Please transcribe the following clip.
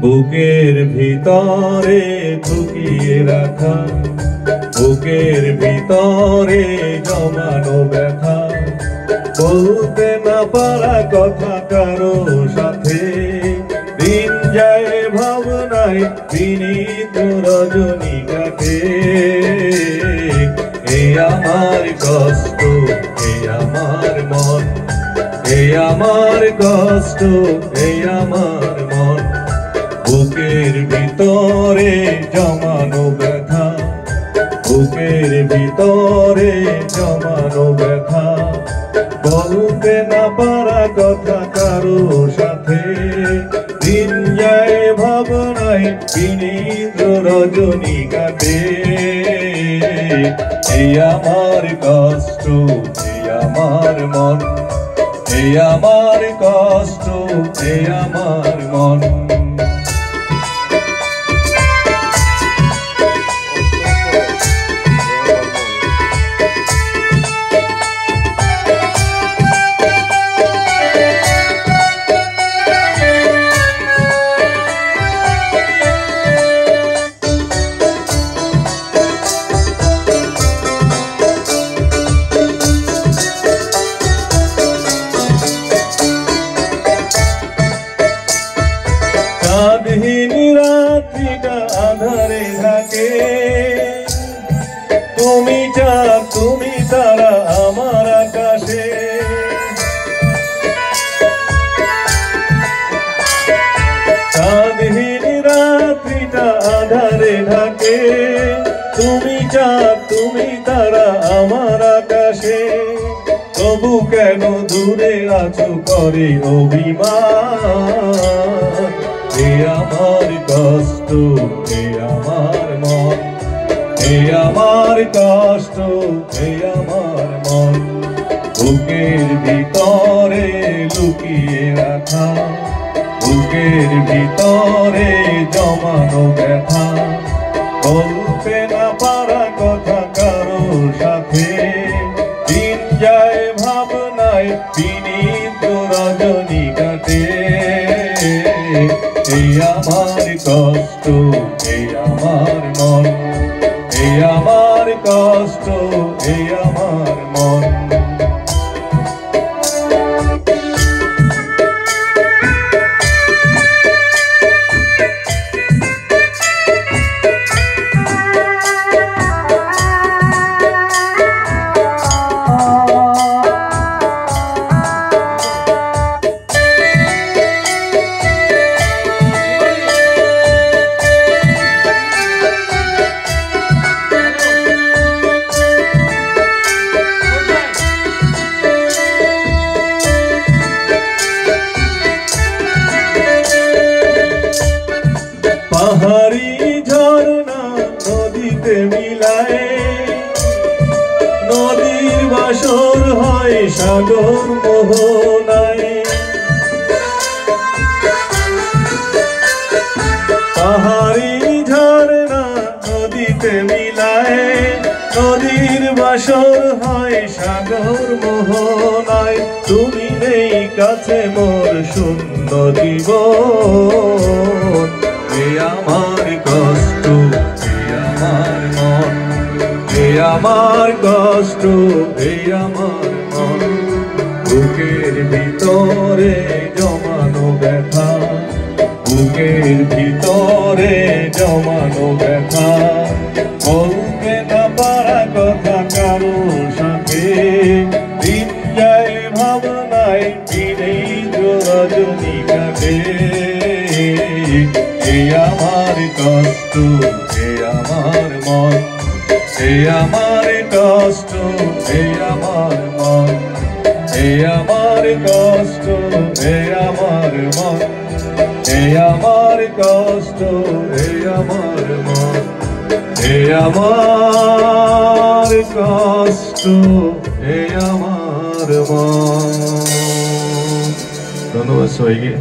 বুকের ভিতরে লুকিয়ে রাখা, বুকের ভিতরে জমানো ব্যথা, বলতে না পারা কথা কারো সাথে, দিন যায় ভাবনায় বিনীত রজনী কাটে। এই আমার কষ্ট, এই আমার মন, এই আমার কষ্ট, এই আমার মন, বুকের ভিতরে জমানো ব্যথা, বুকের ভিতরে জমানো ব্যথা, বলতে না পারা কথা কারো সাথে, দিন যায় ভাবনায় বিনীত রজনী কাটে। এই আমার কষ্ট, এই আমার মন, এই আমার কষ্ট, এই আমার মন। স্বাধীন রাত্রিটা আধারে থাকে, তুমি চাঁদ তুমি তারা আমার আকাশে। স্বাধীন রাত্রিটা আধারে থাকে, তুমি চাঁদ তুমি তারা আমার আকাশে। তবু কেন দূরে আছো করে অভিমান, এ আমার কষ্ট, এ আমার মন, এ আমার কষ্ট, এ আমার মন, বুকের ভিতরে লুকিয়ে রাখা, বুকের ভিতরে জমানো ব্যথা, বলতে না পারা কথা কারো সাথে, দিন যায় ভাবনায় বিনীত রজনী কাটে। এই আমার কষ্ট, এই আমার মন, এই আমার কষ্ট, এই আমার মন। পাহাড়ি ঝর্ণা নদীতে মিলায়, নদীর বাসর হয় সাগর মোহনায়। পাহাড়ি ঝর্ণা নদীতে মিলায়, নদীর বাসর হয় সাগর মোহনায়। তুমি নেই কাছে মোর শূন্য জীবন, এ আমার কষ্ট, এ আমার মন, এ আমার কষ্ট, এ আমার মন, বুকের ভিতরে জমানো ব্যথা, বুকের ভিতরে জমানো ব্যথা, বলতে না পারা কথা কারো সাথে, দিন যায় ভাবনায় বিনীত রজনী কাটে। এই আমার কষ্ট, এ আমার মন, এ আমার কষ্ট, এ আমার মন, এ আমার কষ্ট, এ আমার মন, এ আমার কষ্ট, এ আমার মন, এ আমার কষ্ট, এ আমার মন। ধন্যবাদ সবাইকে।